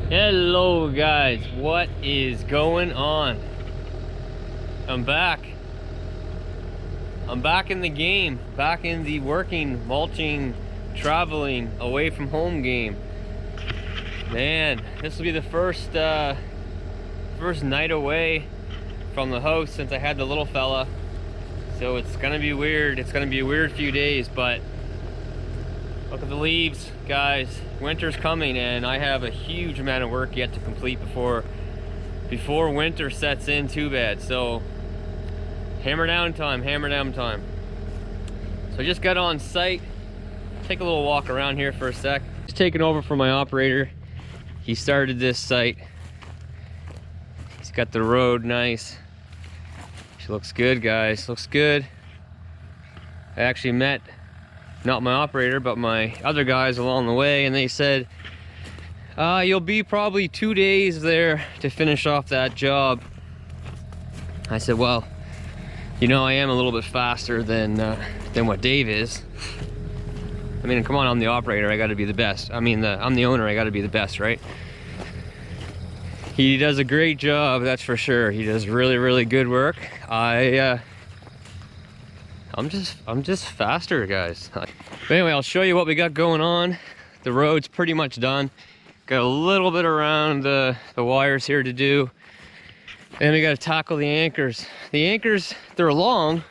Hello guys, what is going on? I'm back in the game, back in the working, mulching, traveling, away from home game. Man, this will be the first night away from the house since I had the little fella. So it's gonna be weird. It's gonna be a weird few days, but look at the leaves, guys. Winter's coming and I have a huge amount of work yet to complete before winter sets in too bad. So hammer down time. So I just got on site. Take a little walk around here for a sec. Just taking over from my operator. He started this site. He's got the road nice. She looks good, guys, looks good. I actually met not my operator, but my other guys along the way, and they said, you'll be probably 2 days there to finish off that job. I said, well, you know, I am a little bit faster than what Dave is. I mean, come on, I'm the operator, I gotta be the best. I mean, I'm the owner, I gotta be the best, right? He does a great job, that's for sure. He does really, really good work. I'm just faster, guys. But anyway, I'll show you what we got going on. The road's pretty much done. Got a little bit around the wires here to do. And we got to tackle the anchors. The anchors, they're long.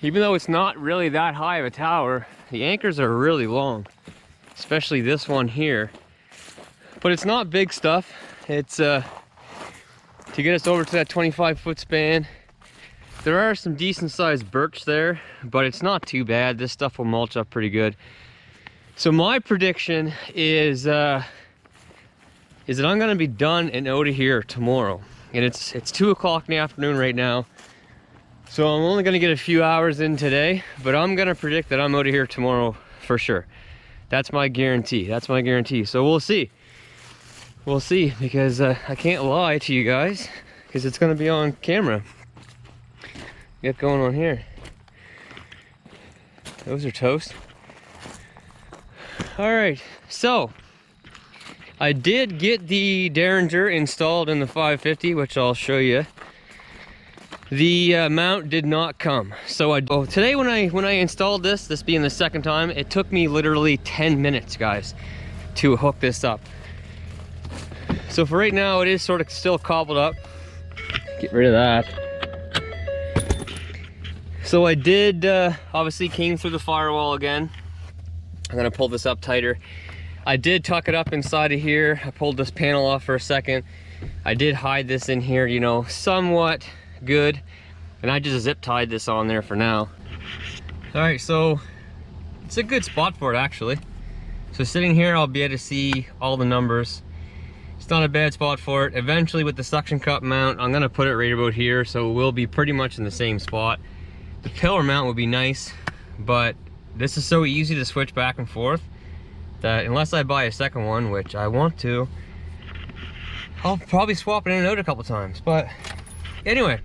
Even though it's not really that high of a tower, the anchors are really long. Especially this one here. But it's not big stuff. It's to get us over to that 25-foot span. There are some decent sized birch there, but it's not too bad. This stuff will mulch up pretty good. So my prediction is that I'm gonna be done and out of here tomorrow. And it's 2 o'clock in the afternoon right now. So I'm only gonna get a few hours in today, but I'm gonna predict that I'm out of here tomorrow for sure. That's my guarantee, So we'll see. We'll see, because I can't lie to you guys, because it's gonna be on camera. Get going on here. Those are toast. All right, so I did get the Derringer installed in the 550, which I'll show you. The mount did not come. So today when I installed this being the second time, it took me literally 10 minutes, guys, to hook this up. So for right now, it is sort of still cobbled up. Get rid of that. So I did, obviously came through the firewall again. I'm gonna pull this up tighter. I did tuck it up inside of here. I pulled this panel off for a second. I did hide this in here, you know, somewhat good. And I just zip tied this on there for now. All right, so it's a good spot for it actually. So sitting here, I'll be able to see all the numbers. It's not a bad spot for it. Eventually with the suction cup mount, I'm gonna put it right about here, so it will be pretty much in the same spot. The pillar mount would be nice, but this is so easy to switch back and forth that unless I buy a second one, which I want to, I'll probably swap it in and out a couple times. But anyway,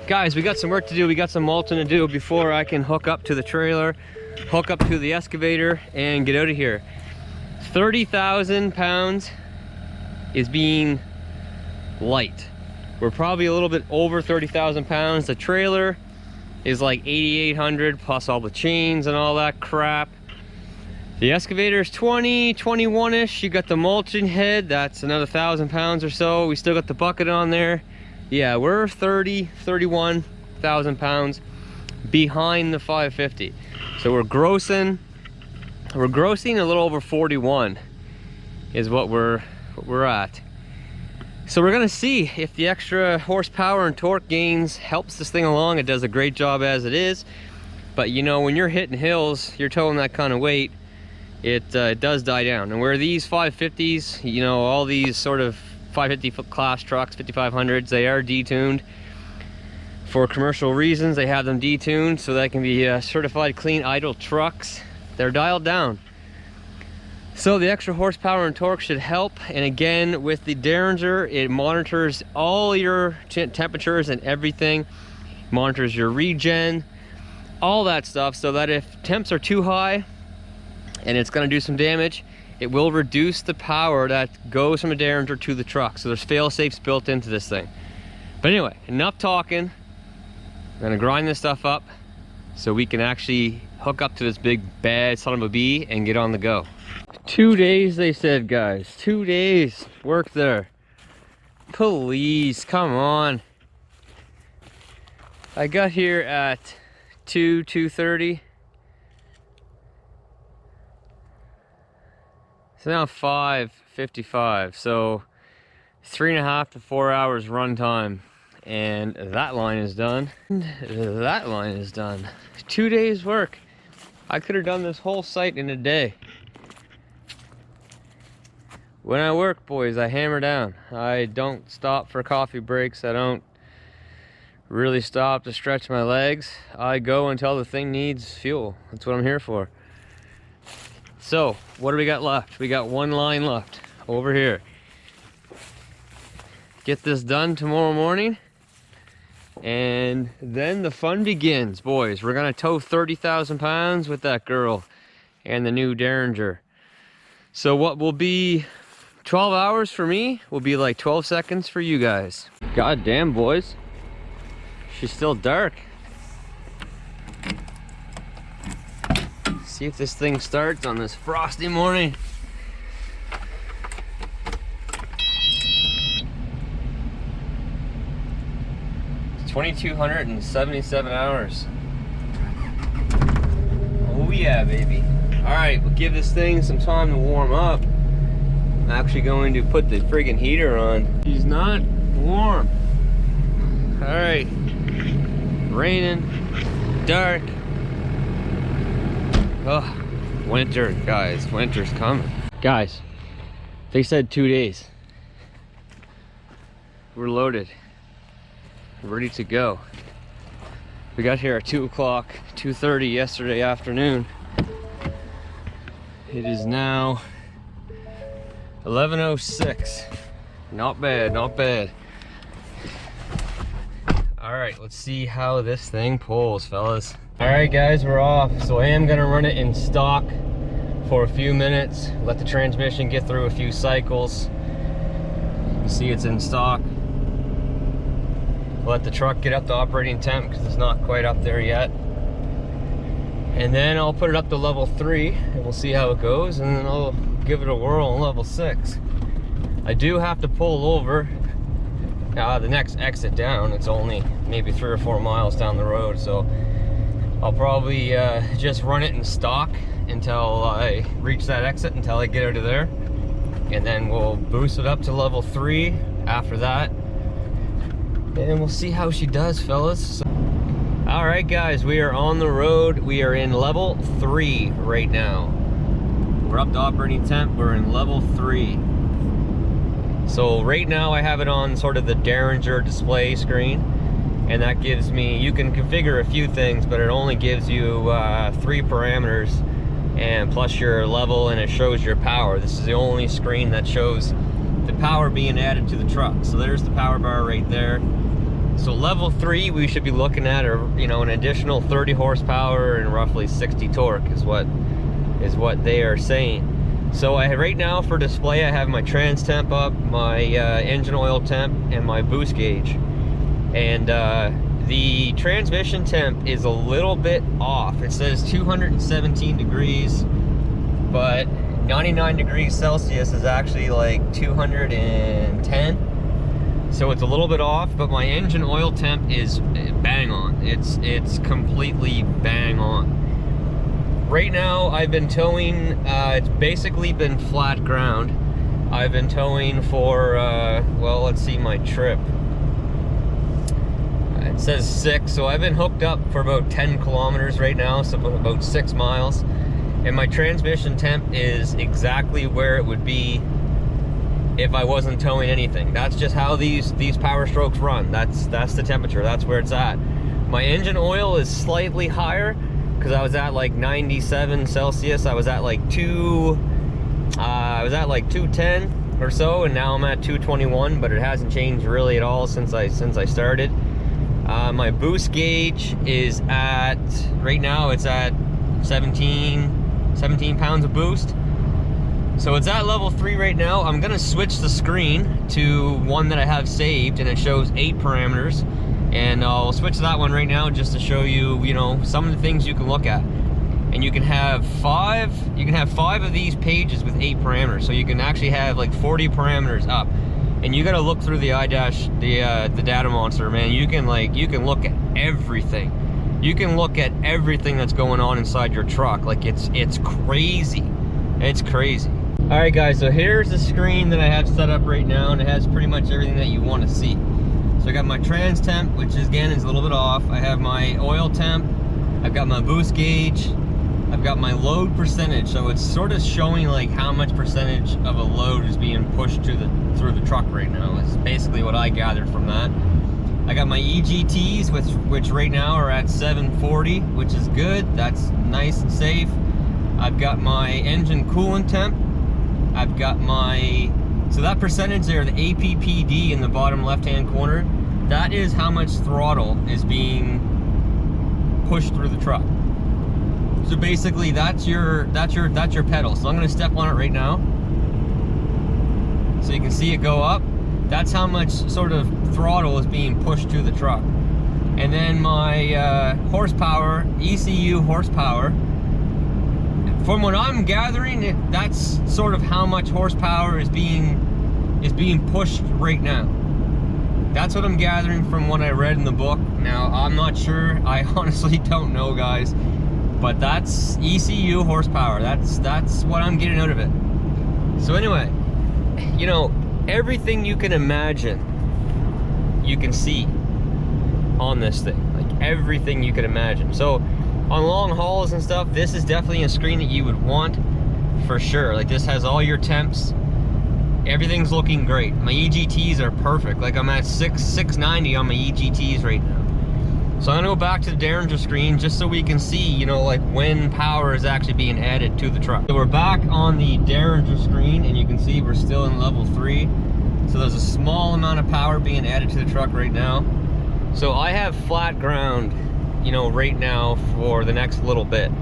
guys, we got some work to do. We got some mulching to do before I can hook up to the trailer, hook up to the excavator, and get out of here. 30,000 pounds is being light. We're probably a little bit over 30,000 pounds. The trailer is like 8,800 plus all the chains and all that crap. The excavator is 20, 21-ish. You got the mulching head, that's another 1,000 pounds or so. We still got the bucket on there. Yeah, we're 30, 31,000 pounds behind the 550. So we're grossing a little over 41 is what we're at. So we're gonna see if the extra horsepower and torque gains helps this thing along. It does a great job as it is, but you know, when you're hitting hills, you're towing that kind of weight, it does die down. And where these 550s, you know, all these sort of 550 class trucks, 5500s, they are detuned for commercial reasons. They have them detuned so they can be certified clean idle trucks. They're dialed down. So the extra horsepower and torque should help. And again, with the Derringer, it monitors all your temperatures and everything. Monitors your regen, all that stuff, so that if temps are too high and it's going to do some damage, it will reduce the power that goes from a Derringer to the truck. So there's fail-safes built into this thing. But anyway, enough talking. I'm gonna grind this stuff up so we can actually hook up to this big bad son of a bee and get on the go. 2 days, they said, guys. 2 days work there. Please, come on. I got here at 2:30. It's now 5:55, so 3.5 to 4 hours run time. And that line is done. That line is done. 2 days work. I could have done this whole site in a day. When I work, boys, I hammer down. I don't stop for coffee breaks. I don't really stop to stretch my legs. I go until the thing needs fuel. That's what I'm here for. So, what do we got left? We got one line left over here. Get this done tomorrow morning, and then the fun begins, boys. We're gonna tow 30,000 pounds with that girl and the new Derringer. So what will be 12 hours for me will be like 12 seconds for you guys. God damn, boys. She's still dark. See if this thing starts on this frosty morning. It's 2,277 hours. Oh yeah, baby. All right, we'll give this thing some time to warm up. I'm actually going to put the friggin' heater on. She's not warm. All right, raining, dark. Oh, winter, guys, winter's coming. Guys, they said 2 days. We're loaded, ready to go. We got here at 2 o'clock, 2:30 yesterday afternoon. It is now 11:06. Not bad, not bad. All right, let's see how this thing pulls, fellas. All right, guys, we're off. So I am gonna run it in stock for a few minutes, let the transmission get through a few cycles. You see it's in stock. Let the truck get up to operating temp because it's not quite up there yet. And then I'll put it up to level 3 and we'll see how it goes, and then I'll give it a whirl on level 6. I do have to pull over the next exit down. It's only maybe 3 or 4 miles down the road, so I'll probably just run it in stock until I reach that exit, until I get out of there, and then we'll boost it up to level 3 after that, and we'll see how she does, fellas. All right, guys, we are on the road. We are in level 3 right now. We're up to operating temp. We're in level 3. So right now I have it on sort of the Derringer display screen, and that gives me, you can configure a few things, but it only gives you 3 parameters and plus your level, and it shows your power. This is the only screen that shows the power being added to the truck. So there's the power bar right there. So level 3, we should be looking at, an additional 30 horsepower and roughly 60 torque is what they are saying. So right now for display, I have my trans temp up, my engine oil temp, and my boost gauge. And the transmission temp is a little bit off. It says 217 degrees, but 99 degrees Celsius is actually like 210. So it's a little bit off, but my engine oil temp is bang on. It's completely bang on. Right now I've been towing, it's basically been flat ground. I've been towing for, well, let's see my trip. It says 6, so I've been hooked up for about 10 kilometers right now, so about 6 miles. And my transmission temp is exactly where it would be if I wasn't towing anything. That's just how these Powerstrokes run. That's the temperature, that's where it's at. My engine oil is slightly higher because I was at like 97 Celsius. I was at like 210 or so, and now I'm at 221, but it hasn't changed really at all since I started. My boost gauge is at, right now it's at 17 pounds of boost. So it's at level 3 right now. I'm gonna switch the screen to one that I have saved, and it shows 8 parameters. And I'll switch to that one right now just to show you, you know, some of the things you can look at. And you can have 5 of these pages with 8 parameters. So you can actually have like 40 parameters up. And you gotta look through the iDash, the data monster, man. You can look at everything. You can look at everything that's going on inside your truck. Like it's crazy. It's crazy. All right, guys, so here's the screen that I have set up right now, and it has pretty much everything that you want to see. So I got my trans temp, which is, again, is a little bit off. I have my oil temp. I've got my boost gauge. I've got my load percentage. So it's sort of showing like how much percentage of a load is being pushed through the truck right now. It's basically what I gathered from that. I got my EGTs, which right now are at 740, which is good. That's nice and safe. I've got my engine coolant temp. I've got my, so that percentage there, the APPD in the bottom left-hand corner, that is how much throttle is being pushed through the truck. So basically that's your pedal. So I'm gonna step on it right now. So you can see it go up. That's how much sort of throttle is being pushed through the truck. And then my horsepower, ECU horsepower, from what I'm gathering, that's sort of how much horsepower is being pushed right now. That's what I'm gathering from what I read in the book. Now, I'm not sure. I honestly don't know, guys. But that's ECU horsepower. That's what I'm getting out of it. So anyway, you know, everything you can imagine, you can see on this thing. Like everything you can imagine. So on long hauls and stuff, this is definitely a screen that you would want for sure. Like this has all your temps. Everything's looking great. My EGTs are perfect. Like I'm at 690 on my EGTs right now. So I'm gonna go back to the Derringer screen just so we can see, you know, like when power is actually being added to the truck. So we're back on the Derringer screen, and you can see we're still in level 3. So there's a small amount of power being added to the truck right now. So I have flat ground, you know, right now for the next little bit.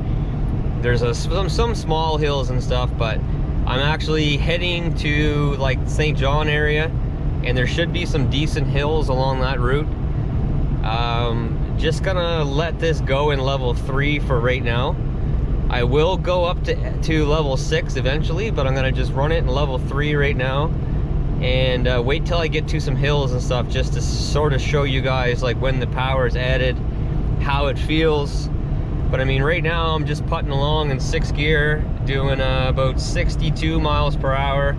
There's some small hills and stuff, but I'm actually heading to like St. John area, and there should be some decent hills along that route. Just gonna let this go in level 3 for right now. I will go up to level 6 eventually, but I'm gonna just run it in level 3 right now, and wait till I get to some hills and stuff, just to sort of show you guys like when the power is added, how it feels. But I mean, right now I'm just putting along in 6th gear, doing about 62 miles per hour,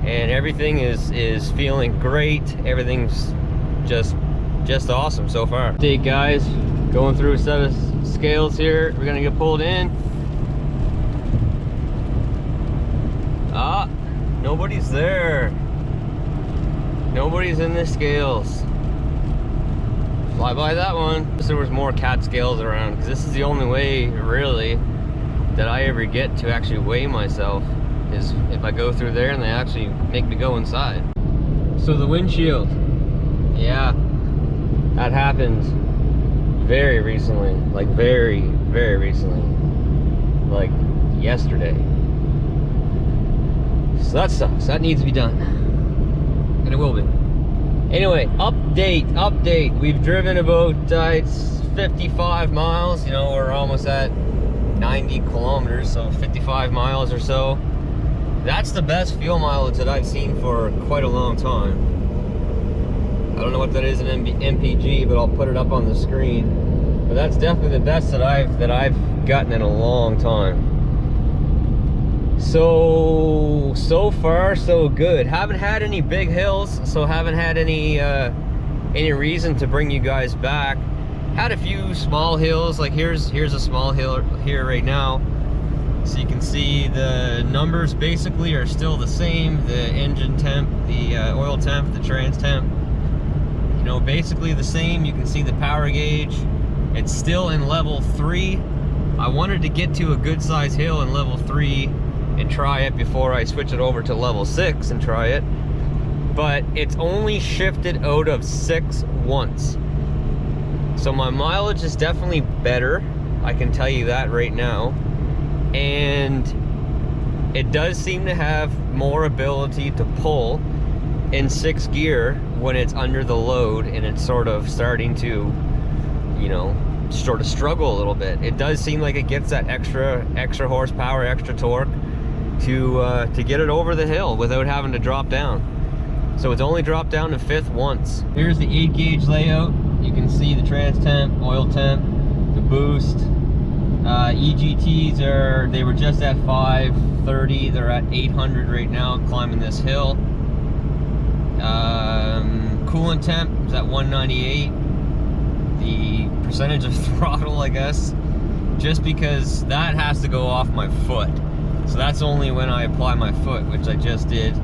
and everything is feeling great. Everything's just awesome so far. Hey guys, going through a set of scales here. We're gonna get pulled in. Ah, nobody's there. Nobody's in the scales. Fly by that one. Wish there was more cat scales around, because this is the only way really that I ever get to actually weigh myself, is if I go through there and they actually make me go inside. So the windshield, yeah, that happened very recently, like very recently, like yesterday. So that sucks. That needs to be done, and it will be. Anyway, update. We've driven about it's 55 miles. You know, we're almost at 90 kilometers, so 55 miles or so. That's the best fuel mileage that I've seen for quite a long time. I don't know what that is in MPG, but I'll put it up on the screen. But that's definitely the best that I've gotten in a long time. So far so good. Haven't had any big hills, so haven't had any reason to bring you guys back. Had a few small hills, like here's a small hill here right now. So you can see the numbers basically are still the same. The engine temp, the oil temp, the trans temp, you know, basically the same. You can see the power gauge. It's still in level 3. I wanted to get to a good size hill in level 3 and try it before I switch it over to level 6 and try it. But it's only shifted out of 6 once. So my mileage is definitely better. I can tell you that right now. And It does seem to have more ability to pull in 6th gear when it's under the load and it's sort of starting to, you know, sort of struggle a little bit. It does seem like it gets that extra horsepower, extra torque to get it over the hill without having to drop down. So it's only dropped down to 5th once. Here's the 8 gauge layout. You can see the trans temp, oil temp, the boost. EGTs they were just at 530. They're at 800 right now, climbing this hill. Coolant temp is at 198. The percentage of throttle, I guess, just because that has to go off my foot. So that's only when I apply my foot, which I just did.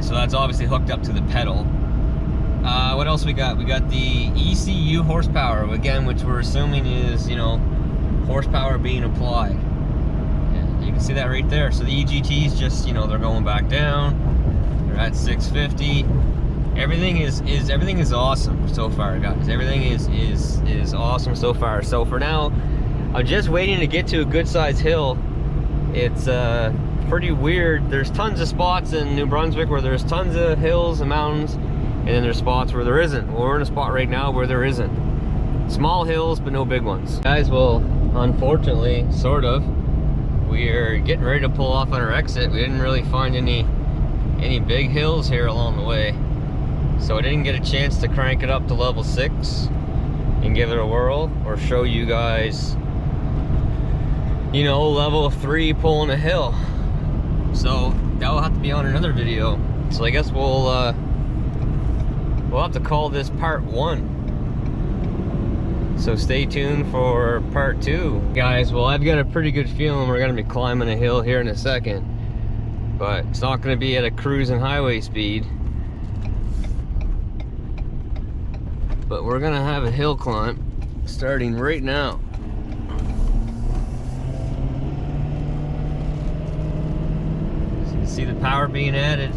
So that's obviously hooked up to the pedal. What else we got? We got the ECU horsepower, again, which we're assuming is, you know, horsepower being applied. Yeah, you can see that right there. So the EGTs just, you know, they're going back down. They're at 650. Everything is awesome so far, guys. Everything is awesome so far. So for now, I'm just waiting to get to a good size hill. It's pretty weird. There's tons of spots in New Brunswick where there's tons of hills and mountains, and then there's spots where there isn't. Well, we're in a spot right now where there isn't. Small hills, but no big ones. Guys, well, unfortunately, sort of, we're getting ready to pull off on our exit. We didn't really find any big hills here along the way. So I didn't get a chance to crank it up to level 6 and give it a whirl, or show you guys, you know, level 3 pulling a hill. So that will have to be on another video. So I guess we'll have to call this part 1. So stay tuned for part 2. Guys, well, I've got a pretty good feeling we're gonna be climbing a hill here in a second, but it's not gonna be at a cruising highway speed. But we're gonna have a hill climb starting right now. So you can see the power being added.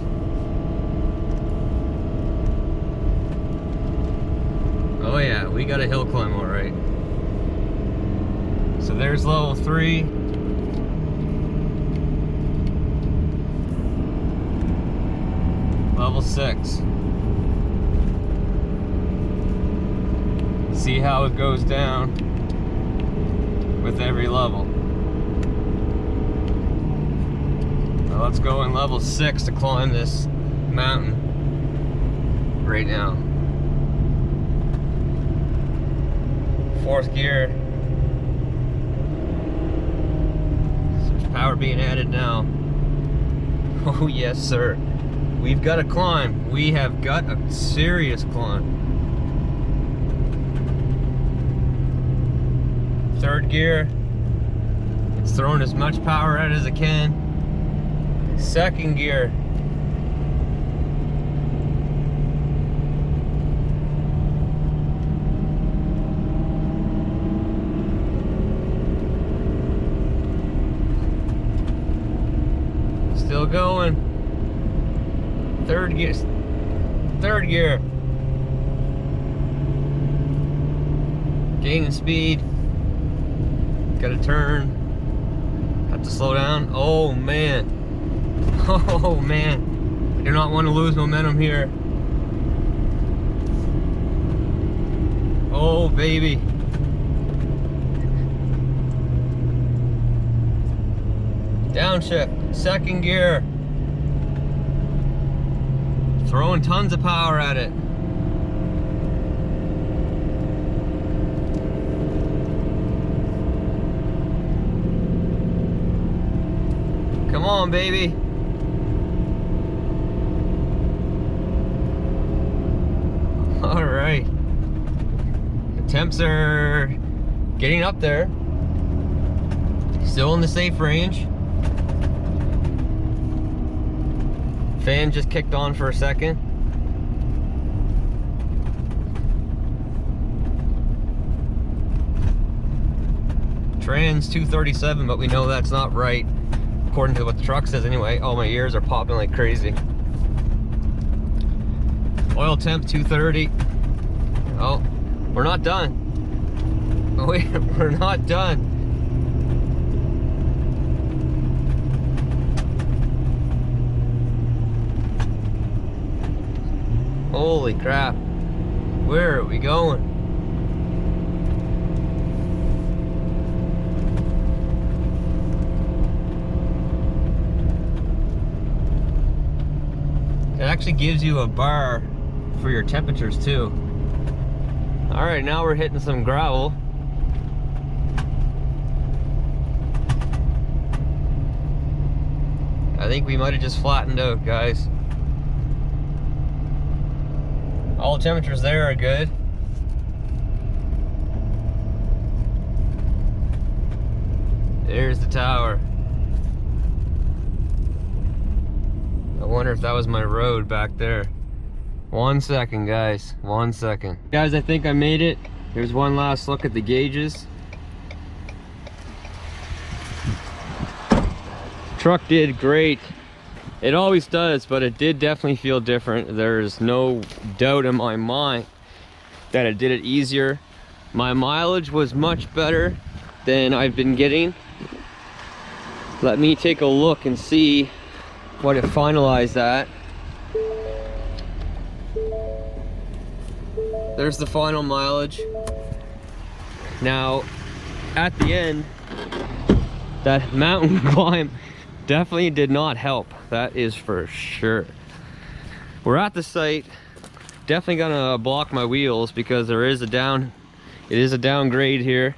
Oh yeah, we got a hill climb, all right. So there's level 3. Level 6. See how it goes down with every level. Now let's go in level 6 to climb this mountain right now. 4th gear. So there's power being added now. Oh yes, sir. We've got a climb. We have got a serious climb. 3rd gear. It's throwing as much power out as it can. 2nd gear. Still going. 3rd gear. 3rd gear. Gaining speed. Got to turn. Have to slow down. Oh man. Oh man. I do not want to lose momentum here. Oh baby. Downshift. 2nd gear. Throwing tons of power at it. Come on, baby. All right. The temps are getting up there. Still in the safe range. Fan just kicked on for a second. Trans 237, but we know that's not right, according to what the truck says anyway. Oh, my ears are popping like crazy. Oil temp 230. Oh, we're not done. Wait, we're not done. Holy crap. Where are we going? It actually gives you a bar for your temperatures too. All right, now we're hitting some gravel. I think we might have just flattened out, guys. All the temperatures there are good. There's the tower. I wonder if that was my road back there. 1 second, guys. 1 second. Guys, I think I made it. Here's one last look at the gauges. Truck did great. It always does, but it did definitely feel different. There's no doubt in my mind that it did it easier. My mileage was much better than I've been getting. Let me take a look and see what it finalized at. There's the final mileage. Now, at the end, that mountain climb definitely did not help. That is for sure. We're at the site. Definitely gonna block my wheels because there is a down. It is a downgrade here.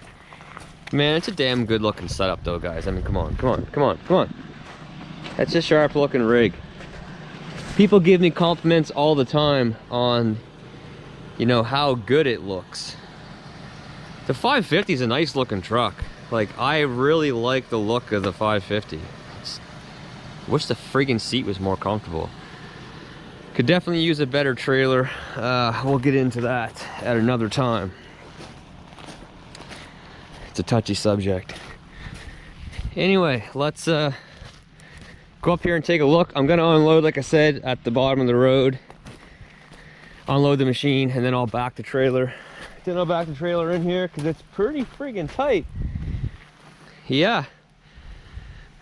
Man, it's a damn good looking setup though, guys. I mean, come on, come on, come on, come on. That's a sharp looking rig. People give me compliments all the time on, you know, how good it looks. The 550 is a nice looking truck. Like, I really like the look of the 550. Wish the friggin' seat was more comfortable. Could definitely use a better trailer. We'll get into that at another time. It's a touchy subject. Anyway, let's go up here and take a look. I'm gonna unload, like I said, at the bottom of the road. Unload the machine, and then I'll back the trailer. Then I'll back the trailer in here because it's pretty friggin' tight. Yeah.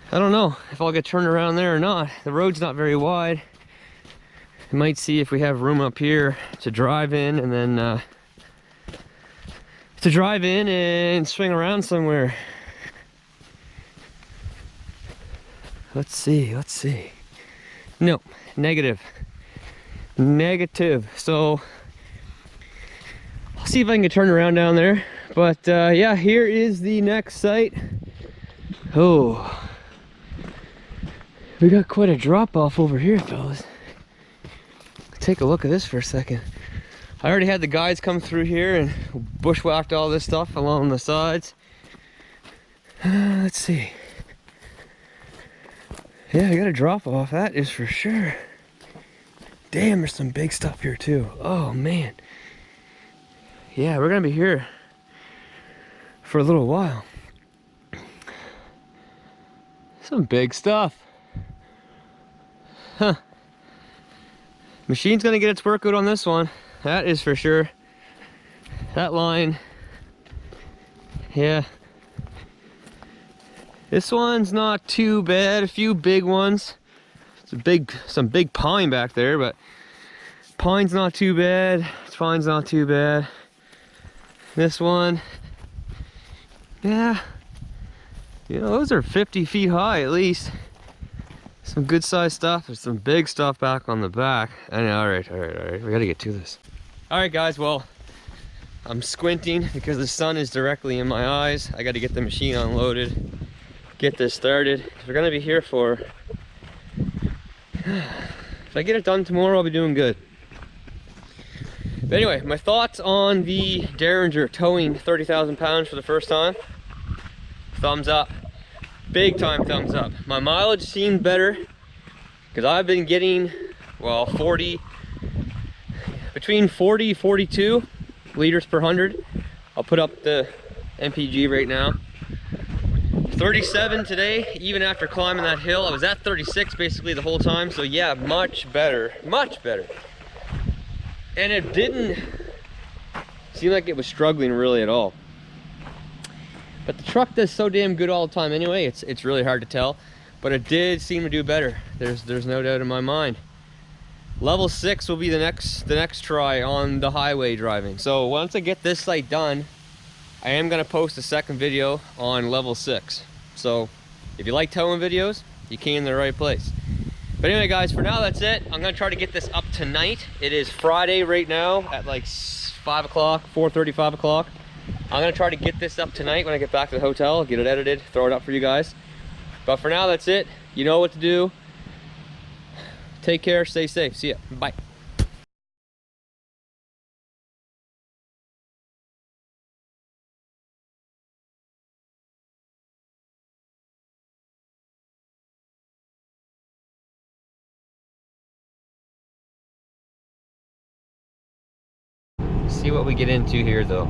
I don't know if I'll get turned around there or not. The road's not very wide. I might see if we have room up here to drive in, and then to drive in and swing around somewhere. Let's see, let's see. No, negative. Negative. So I'll see if I can get turned around down there. But yeah, here is the next site. Oh, we got quite a drop off over here, fellas. Take a look at this for a second. I already had the guys come through here and bushwhacked all this stuff along the sides. Let's see. Yeah, I got a drop off, that is for sure. Damn, there's some big stuff here too. Oh man. Yeah, we're gonna be here for a little while. Some big stuff. Huh. Machine's gonna get its workout on this one. That is for sure. That line. Yeah. This one's not too bad. A few big ones. Some big pine back there, but pine's not too bad. Pine's not too bad. This one, yeah, you know, those are 50 feet high at least. Some good sized stuff. There's some big stuff back on the back. I know. All right, we gotta get to this. All right, guys, well, I'm squinting because the sun is directly in my eyes. I gotta get the machine unloaded, get this started. We're gonna be here for, if I get it done tomorrow, I'll be doing good. But anyway, my thoughts on the Derringer towing 30,000 pounds for the first time. Thumbs up. Big time thumbs up. My mileage seemed better because I've been getting, well, between 40 and 42 liters per 100. I'll put up the MPG right now. 37 today, even after climbing that hill. I was at 36 basically the whole time, so yeah, much better, much better. And it didn't seem like it was struggling really at all. But the truck does so damn good all the time anyway, it's really hard to tell. But it did seem to do better. There's no doubt in my mind. level 6 will be the next try on the highway driving. So once I get this site done, I am gonna post a second video on level 6. So if you like towing videos, you came in the right place. But anyway guys, for now that's it. I'm gonna try to get this up tonight. It is Friday right now at like 5 o'clock, 4:30, 5 o'clock. I'm gonna try to get this up tonight when I get back to the hotel, get it edited, throw it up for you guys. But for now, that's it. You know what to do. Take care, stay safe. See ya. Bye. See what we get into here though.